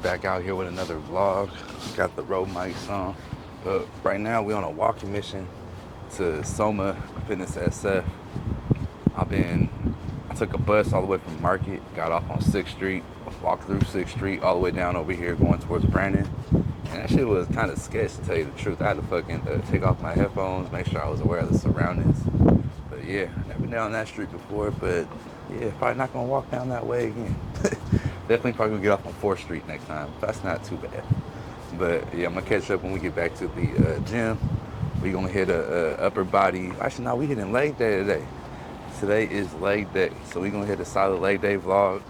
back out here with another vlog. Got the road mics on. But right now we on a walking mission to Soma Fitness SF. I took a bus all the way from Market, got off on 6th Street, walked through 6th Street all the way down over here going towards Brandon. And that shit was kind of sketch, to tell you the truth. I had to fucking take off my headphones, make sure I was aware of the surroundings. But yeah, never been down that street before, but yeah, probably not gonna walk down that way again. Definitely probably gonna get off on 4th Street next time. That's not too bad. But yeah, I'm gonna catch up when we get back to the gym. We gonna hit a upper body. Actually, no, we hitting leg day today. Today is leg day, so we gonna hit a solid leg day vlog.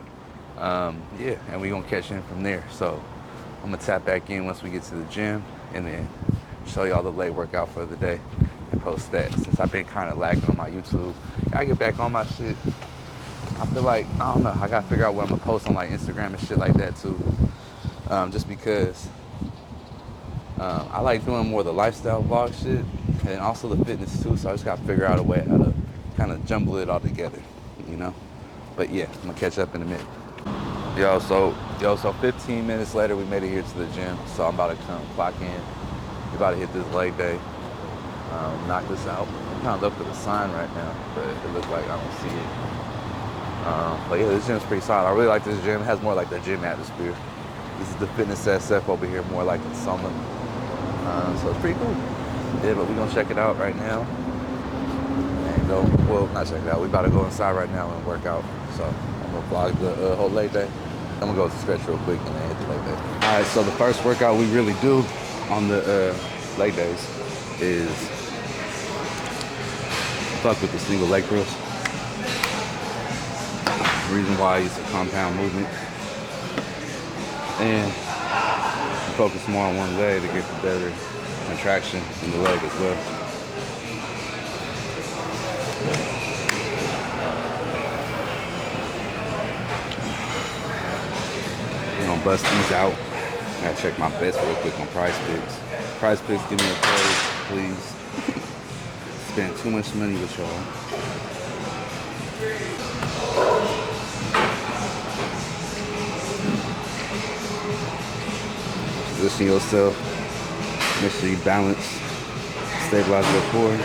Yeah, and we gonna catch in from there. So I'm gonna tap back in once we get to the gym, and then show y'all the leg workout for the day and post that. Since I've been kind of lagging on my YouTube, I get back on my shit. I feel like, I don't know, I gotta figure out what I'm gonna post on like Instagram and shit like that too. Just because I like doing more of the lifestyle vlog shit and also the fitness too, so I just gotta figure out a way how to kind of jumble it all together, you know? But yeah, I'm gonna catch up in a minute. So 15 minutes later we made it here to the gym, so I'm about to come clock in. We about to hit this leg day, knock this out. I'm kind of look for the sign right now, but it looks like I don't see it. But yeah, this gym's pretty solid. I really like this gym. It has more like the gym atmosphere. This is the Fitness SF over here, more like in Soma. So it's pretty cool. Yeah, but we're gonna check it out right now. And go, well, not check it out. We about to go inside right now and work out. So I'm gonna vlog the whole leg day. I'm gonna go to stretch real quick and then hit the leg day. All right, so the first workout we really do on the leg days is fuck with the single leg press. The reason why it's a compound movement. And focus more on one leg to get the better contraction in the leg as well. I'm gonna bust these out. I gotta check my best real quick on Prize Picks. Prize Picks, give me a code, please. Spend too much money with y'all. Position yourself. Make sure you balance. Stabilize your core.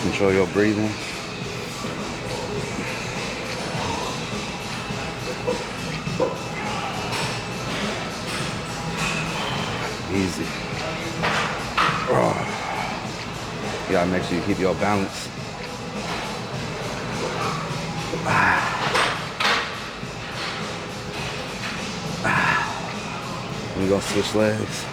Control your breathing. Easy. You gotta make sure you keep your balance. We're gonna switch legs.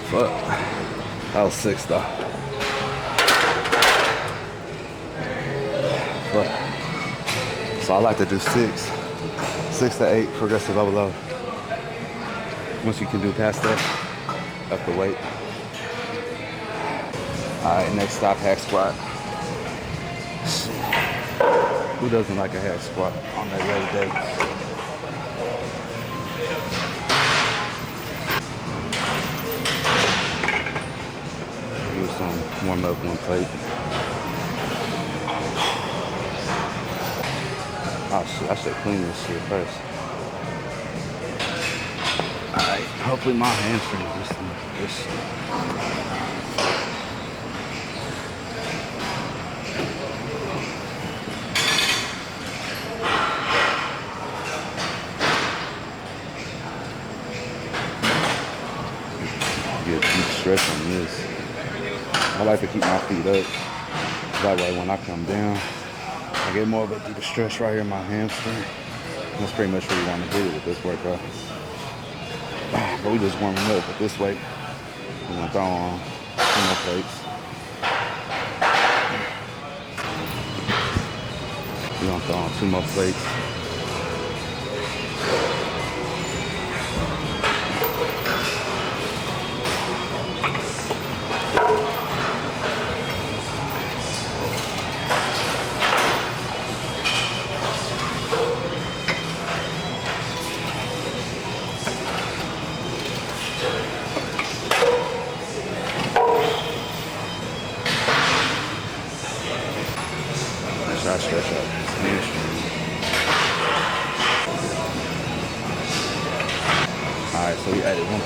Fuck. That was 6 though. Fuck. So I like to do 6 to 8 progressive overload. Once you can do past that, up the weight. Alright, next stop, hack squat. Who doesn't like a hack squat on that leg day? Warm up one plate. Oh shit, I should clean this shit first. Alright, hopefully my hamstrings this get a deep stretch on this. I like to keep my feet up. That way when I come down, I get more of a deeper stretch right here in my hamstring. That's pretty much what we want to do with this workout. But we just warming up with this weight. We're gonna throw on 2 more plates. We're gonna throw on 2 more plates.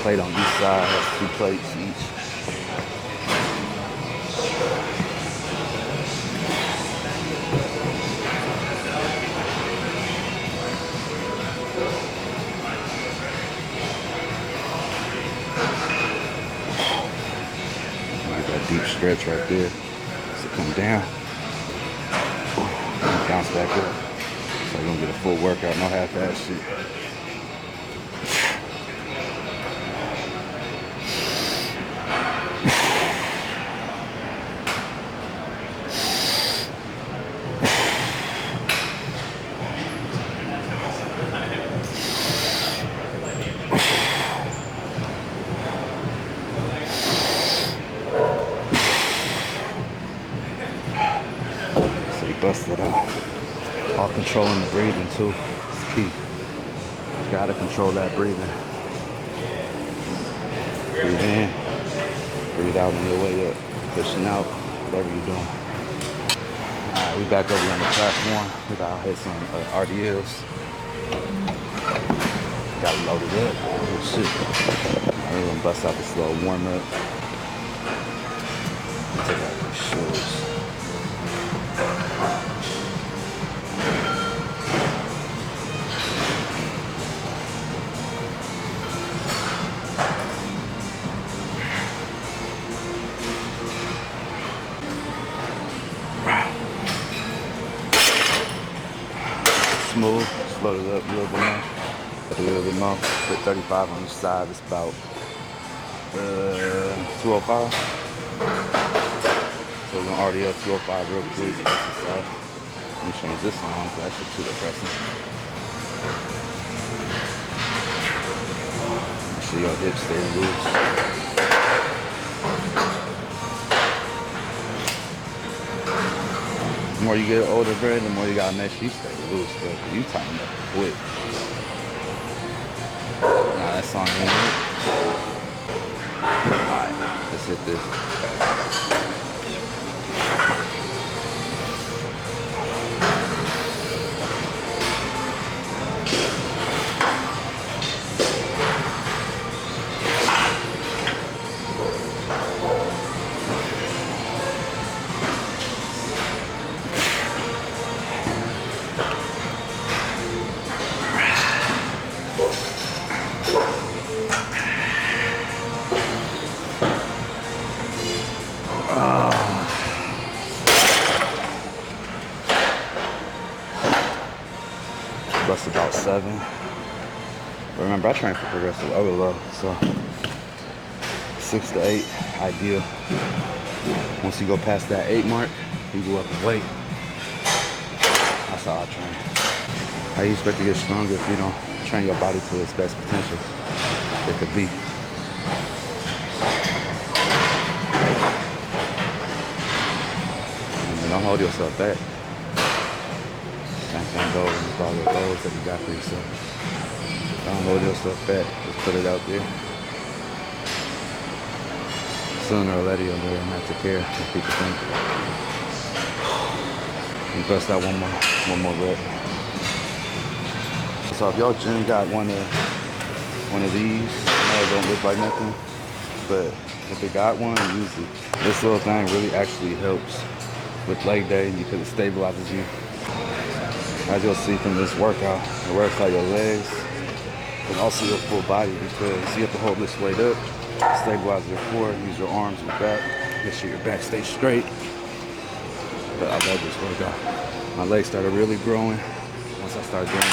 plate on each side, has 2 plates each. Like that deep stretch right there. So come down, and bounce back up. So you're gonna get a full workout, no half-ass shit. So you bust it out. All controlling the breathing too. It's key. You gotta control that breathing. Breathe in, breathe out on your way up. Pushing out, whatever you're doing. Alright, we back over on the platform. We gotta hit some RDLs. Got it loaded up. Oh shit. We're gonna bust out this little warm up. Take out these shoes. Smooth, slow it up a little bit more. A little bit more. Put 35 on each side. It's about 205. So we're gonna RDL 205 real quick. Let me change this on because that shit's too depressing. Make sure your hips stay loose. The more you get older, bro, the more you gotta make sure you stay loose, bro. You tighten up quick. Nah, that song ain't it. Alright, let's hit this. Bust about 7. But remember, I train for progressive overload, so 6 to 8, ideal. Once you go past that 8 mark, you go up in weight. That's how I train. How you expect to get stronger if you don't train your body to its best potential it could be? And don't hold yourself back. Same thing goes with all the goals that you got for yourself. Don't hold yourself back. Just put it out there. Sooner or later you'll never have to care what people think. And bust out one more rep. So if y'all gym got one of these, I know it don't look like nothing, but if it got one, use it. This little thing really actually helps with leg day because it stabilizes you. As you'll see from this workout, it works out your legs and also your full body because you have to hold this weight up, stabilize your core, use your arms and back, make sure your back stays straight. But I love this workout. My legs started really growing once I started doing this.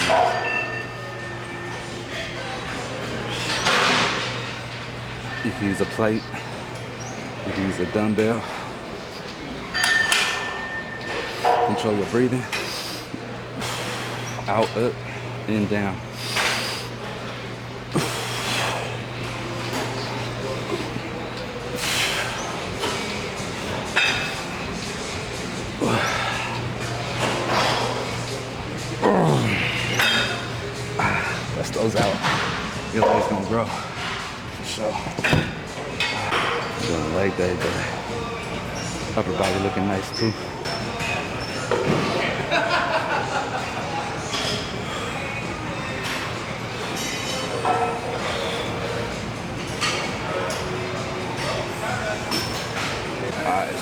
You can use a plate, you can use a dumbbell. Control your breathing. Out, up, and down. Bust those out. Your legs gonna grow. For sure. Doing leg day, but upper body looking nice too.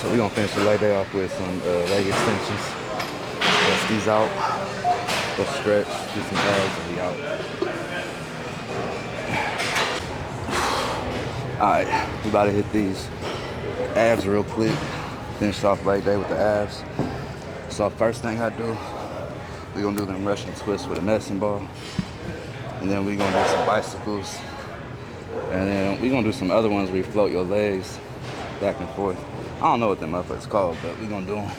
So we're gonna finish the leg day off with some leg extensions. Test these out. Go stretch, do some abs, and we out. Alright, we about to hit these abs real quick. Finish off leg day with the abs. So first thing I do, we're gonna do them Russian twists with a medicine ball. And then we're gonna do some bicycles. And then we're gonna do some other ones where you float your legs back and forth. I don't know what them motherfuckers called, but we're gonna do them.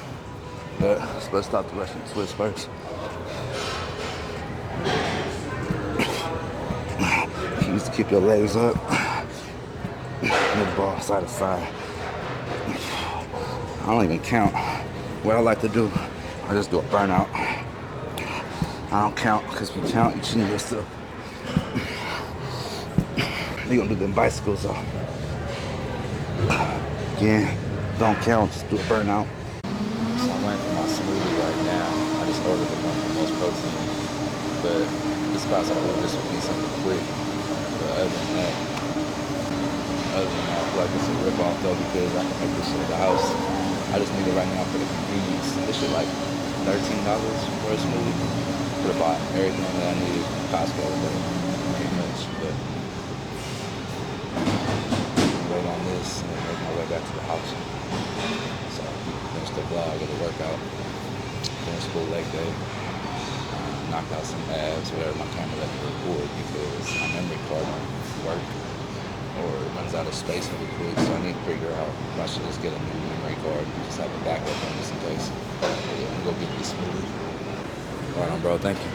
But let's start the Russian twist first. You used to keep your legs up. Move the ball side to side. I don't even count. What I like to do, I just do a burnout. I don't count, because if you count, you cheating yourself. We're gonna do them bicycles off. Again, don't count, just do a burnout. So I'm waiting for my smoothie right now. I just ordered the one for most protein. But this spot's like, this would be something quick. But other than that, I feel like it's a rip off though, because I can make this shit at the house. I just need it right now for the convenience. This shit like $13 for a smoothie. Could have bought everything that I needed from Costco, but pretty much. But wait on this and then make my way back to the house. So finish the vlog of the workout, finish full leg day, knock out some abs, whatever my camera let me record, because my memory card won't work or it runs out of space really quick. So I need to figure out if I should just get a new memory card and just have a backup on just in case. But yeah, I'm gonna go get this smoothie. All right, bro, thank you.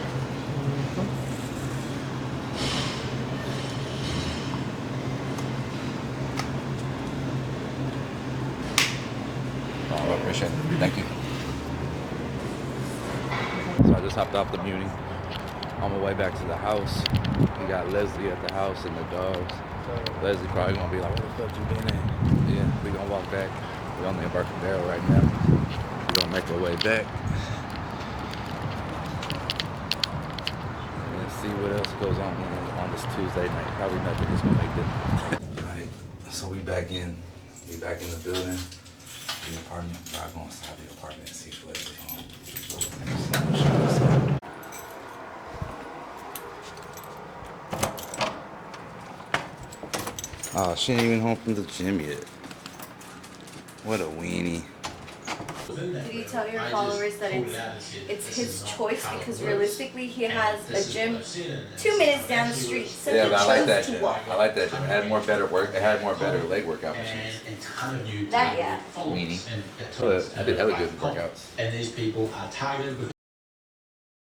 I appreciate it. Thank you. So I just hopped off the Muni. On my way back to the house. We got Leslie at the house and the dogs. Leslie probably gonna be like, "Where the fuck you been at?" Yeah, we gonna walk back. We're on the Embarcadero right now. We're gonna make our way back. And let's see what else goes on this Tuesday night. Probably nothing. Just gonna make it. Alright, so we back in the building. The apartment. I'll go inside the apartment and see if Leslie's home. Oh, she ain't even home from the gym yet. What a weenie. Do you tell your followers that it's his choice, because realistically he has a gym 2 minutes down the street, so Yeah, he but I like that chose to gym. walk. I like that gym. It had more better leg workout machines. That, yeah. Weenie. But I did hella good workouts. And these people are targeted